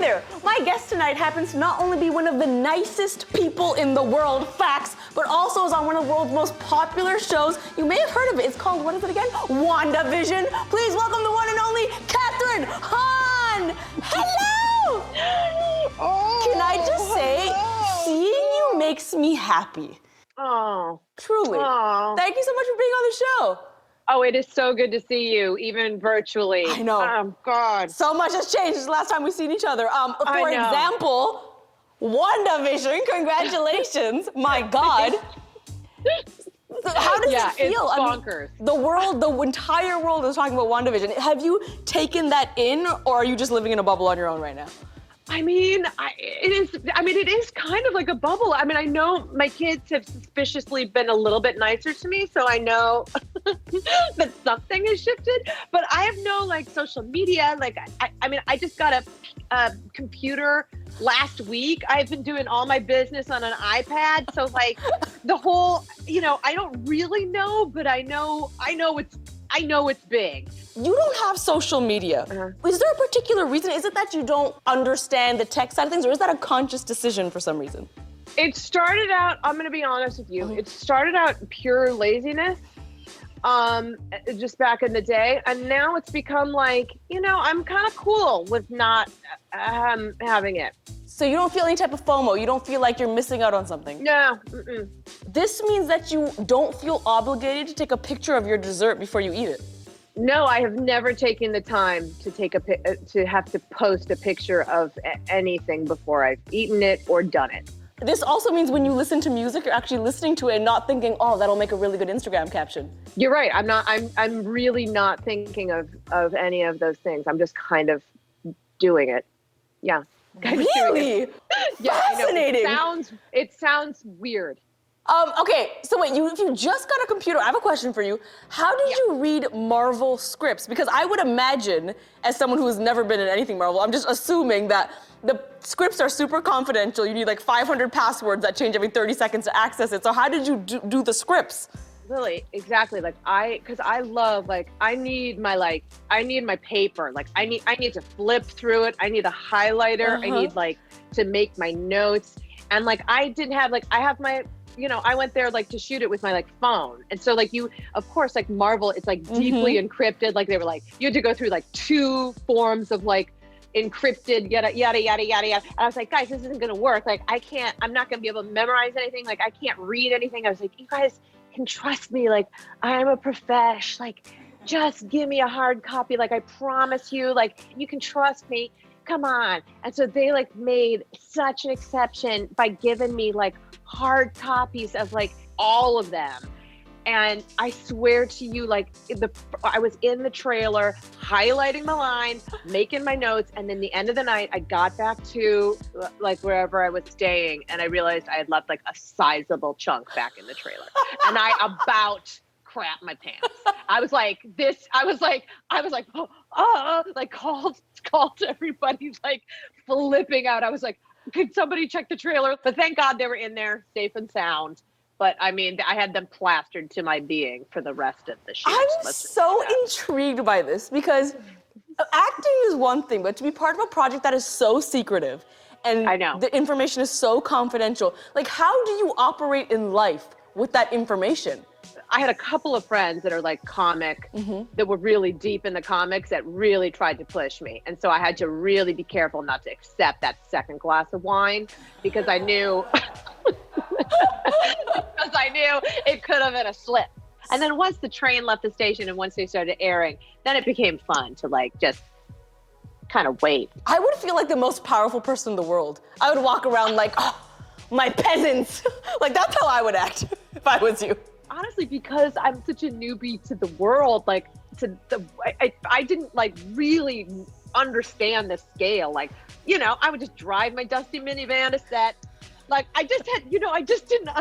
there! My guest tonight happens to not only be one of the nicest people in the world, facts, but also is on one of the world's most popular shows. You may have heard of it. It's called, what is it again? WandaVision. Please welcome the one and only Kathryn Hahn! Hello! Can I just say, seeing you makes me happy. Oh. Truly. Oh. Thank you so much for being on the show. Oh, it is so good to see you, even virtually. I know. Oh, God. So much has changed since the last time we've seen each other. For I know. example, WandaVision, congratulations. My God. How does it feel? It's bonkers. The world, the entire world is talking about WandaVision. Have you taken that in, or are you just living in a bubble on your own right now? I mean, it is kind of like a bubble. I mean, I know my kids have suspiciously been a little bit nicer to me, so I know that something has shifted, but I have no like social media. Like, I just got a computer last week. I've been doing all my business on an iPad. So like the whole, I don't really know, but I know it's big. You don't have social media. Is there a particular reason? Is it that you don't understand the tech side of things, or is that a conscious decision for some reason? It started out, I'm gonna be honest with you, it started out pure laziness, just back in the day. And now it's become like, I'm kind of cool with not having it. So you don't feel any type of FOMO? You don't feel like you're missing out on something? No. This means that you don't feel obligated to take a picture of your dessert before you eat it. No, I have never taken the time to to have to post a picture of anything before I've eaten it or done it. This also means when you listen to music, you're actually listening to it and not thinking, oh, that'll make a really good Instagram caption. You're right. I'm really not thinking of any of those things. I'm just kind of doing it. Yeah. Really? Yeah, fascinating. I know. It sounds weird. Okay, so wait, if you just got a computer, I have a question for you. How did you read Marvel scripts? Because I would imagine, as someone who has never been in anything Marvel, I'm just assuming that the scripts are super confidential. You need like 500 passwords that change every 30 seconds to access it. So how did you do the scripts? Lily, exactly. Like because I love, like, I need my paper. Like I need to flip through it. I need a highlighter. I need like to make my notes. And like, I didn't have I have my, I went there like to shoot it with my like phone. And so like of course, like Marvel, it's like deeply encrypted. Like they were like, you had to go through like 2 forms of like encrypted, yada, yada, yada, yada, yada. And I was like, guys, this isn't gonna work. Like I'm not gonna be able to memorize anything. Like I can't read anything. I was like, you guys can trust me. Like I'm a profesh. Like just give me a hard copy. Like I promise you, like you can trust me. Come on. And so they like made such an exception by giving me like hard copies of like all of them. And I swear to you, like I was in the trailer, highlighting the lines, making my notes. And then the end of the night, I got back to like wherever I was staying. And I realized I had left like a sizable chunk back in the trailer. And I about crap my pants. I was like, called everybody, like flipping out. I was like, could somebody check the trailer? But thank God they were in there safe and sound. But I mean, I had them plastered to my being for the rest of the shoot. I'm so intrigued by this because acting is one thing, but to be part of a project that is so secretive and I know the information is so confidential, like how do you operate in life with that information? I had a couple of friends that are like comic, that were really deep in the comics that really tried to push me. And so I had to really be careful not to accept that second glass of wine because I knew, it could have been a slip. And then once the train left the station and once they started airing, then it became fun to like just kind of wait. I would feel like the most powerful person in the world. I would walk around like, oh, my peasants. Like that's how I would act if I was you. Honestly, because I'm such a newbie to the world, like I didn't like really understand the scale. Like, I would just drive my dusty minivan to set. Like I just had, I just didn't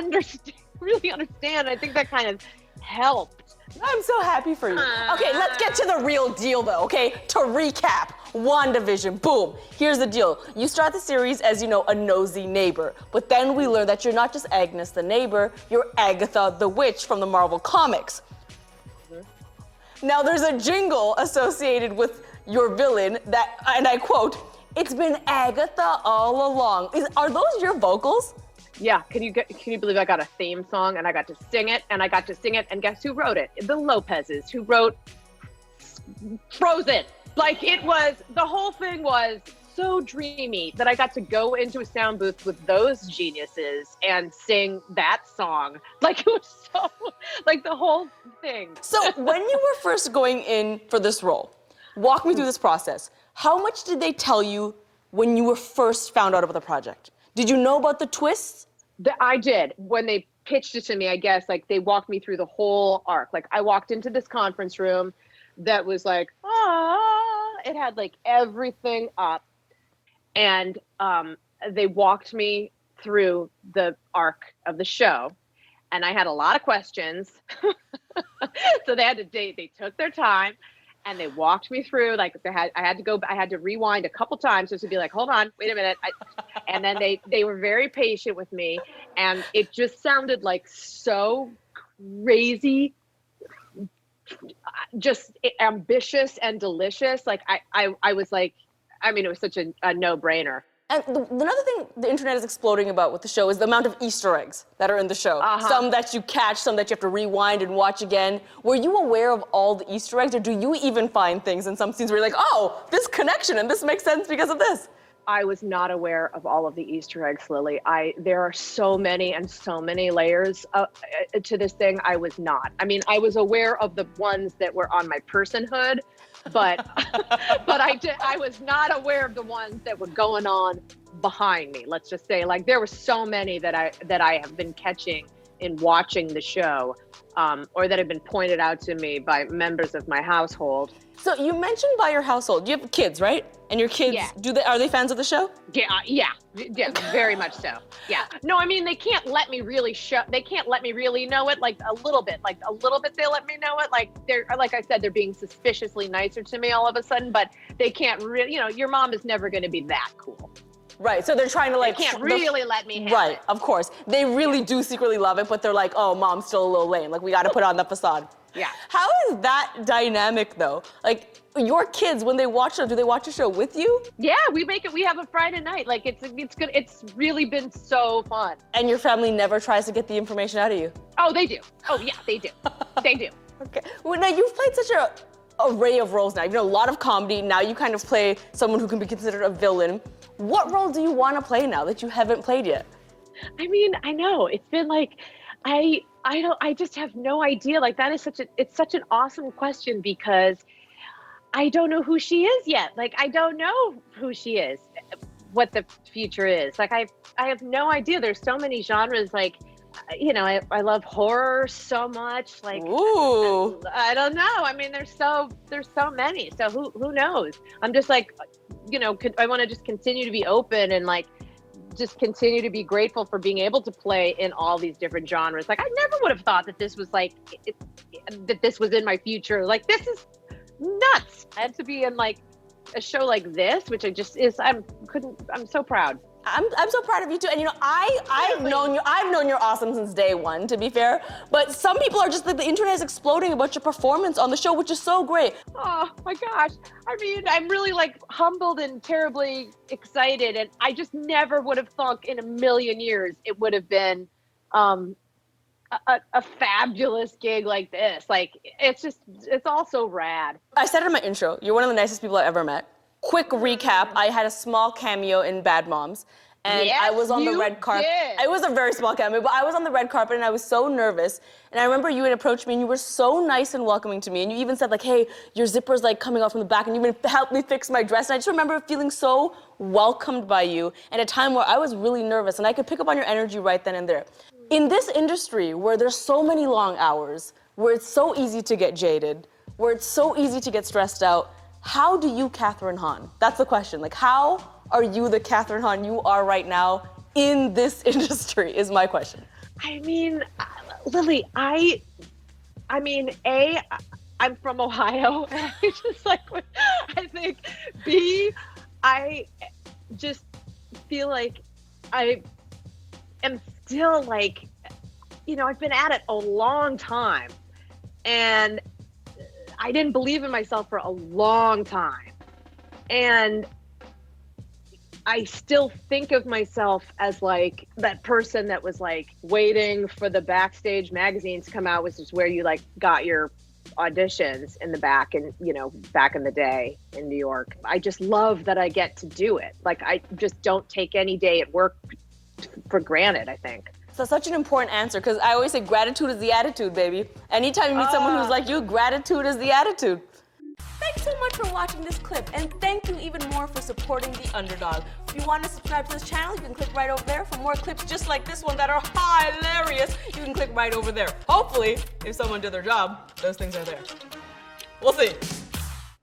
really understand. I think that kind of helped. I'm so happy for you. Okay, let's get to the real deal though, okay? To recap, WandaVision, boom. Here's the deal. You start the series as, a nosy neighbor, but then we learn that you're not just Agnes the neighbor, you're Agatha the witch from the Marvel Comics. Now there's a jingle associated with your villain that, and I quote, It's been Agatha all along. Are those your vocals? Yeah, can you believe I got a theme song and I got to sing it and guess who wrote it? The Lopez's, who wrote Frozen. Like the whole thing was so dreamy that I got to go into a sound booth with those geniuses and sing that song. Like it was so, like the whole thing. So when you were first going in for this role, walk me through this process. How much did they tell you when you were first found out about the project? Did you know about the twists? I did. When they pitched it to me, I guess, like they walked me through the whole arc. Like I walked into this conference room that was like, it had like everything up. And they walked me through the arc of the show. And I had a lot of questions. So they took their time. And they walked me through, like I had to rewind a couple times just to be like, hold on, wait a minute. And then they were very patient with me. And it just sounded like so crazy, just ambitious and delicious. Like I was like, I mean, it was such a no-brainer. And another thing the internet is exploding about with the show is the amount of Easter eggs that are in the show. Some that you catch, some that you have to rewind and watch again. Were you aware of all the Easter eggs, or do you even find things in some scenes where you're like, oh, this connection and this makes sense because of this? I was not aware of all of the Easter eggs, Lily. There are so many and so many layers to this thing. I was not. I mean, I was aware of the ones that were on my personhood, but I was not aware of the ones that were going on behind me. Let's just say, like, there were so many that I have been catching in watching the show, or that have been pointed out to me by members of my household. So you mentioned by your household, you have kids, right? And your kids, are they fans of the show? Yeah, very much so. Yeah. No, I mean, they can't let me really know it, like a little bit they let me know it. Like I said, they're being suspiciously nicer to me all of a sudden, but they can't really, your mom is never going to be that cool. Right, so they're trying to They can't really let me have Right, it. of course. They really do secretly love it, but they're like, oh, mom's still a little lame. Like, we got to put on the facade. Yeah. How is that dynamic, though? Like, your kids, when they watch it, do they watch the show with you? Yeah, we have a Friday night. Like, it's good. It's really been so fun. And your family never tries to get the information out of you? Oh, they do. Oh, yeah, they do. They do. Okay. Well, now, you've played such an array of roles now. You've done a lot of comedy. Now you kind of play someone who can be considered a villain. What role do you want to play now that you haven't played yet? I mean, I know it's been like, I just have no idea. Like it's such an awesome question because I don't know who she is yet. Like I don't know who she is, what the future is. Like I have no idea. There's so many genres. Like, I love horror so much. Like, ooh, I don't know. I mean, there's so many. So who knows? I'm just like, I want to just continue to be open and like just continue to be grateful for being able to play in all these different genres. Like I never would have thought that this was like that this was in my future. Like this is nuts. And to be in like a show like this, which I'm so proud. I'm so proud of you too. And I've known you're awesome since day one, to be fair. But some people are just like, the internet is exploding about your performance on the show, which is so great. Oh my gosh. I mean, I'm really like humbled and terribly excited. And I just never would have thought in a million years it would have been a fabulous gig like this. Like it's all so rad. I said it in my intro, you're one of the nicest people I've ever met. Quick recap, I had a small cameo in Bad Moms. And yes, I was on the red carpet. It was a very small cameo, but I was on the red carpet and I was so nervous. And I remember you had approached me and you were so nice and welcoming to me. And you even said like, hey, your zipper's like coming off from the back and you even helped me fix my dress. And I just remember feeling so welcomed by you at a time where I was really nervous and I could pick up on your energy right then and there. In this industry where there's so many long hours, where it's so easy to get jaded, where it's so easy to get stressed out, how do you Kathryn Hahn? That's the question. Like, how are you the Kathryn Hahn you are right now in this industry is my question. I mean, Lily, I'm from Ohio. And I just like, I think, B, I just feel like I am still like, I've been at it a long time. And I didn't believe in myself for a long time. And I still think of myself as like that person that was like waiting for the Backstage magazine to come out, which is where you like got your auditions in the back, and back in the day in New York. I just love that I get to do it. Like, I just don't take any day at work for granted, I think. So such an important answer, because I always say gratitude is the attitude, baby. Anytime you meet someone who's like you, gratitude is the attitude. Thanks so much for watching this clip, and thank you even more for supporting The Underdog. If you want to subscribe to this channel, you can click right over there. For more clips just like this one that are hilarious, you can click right over there. Hopefully, if someone did their job, those things are there. We'll see.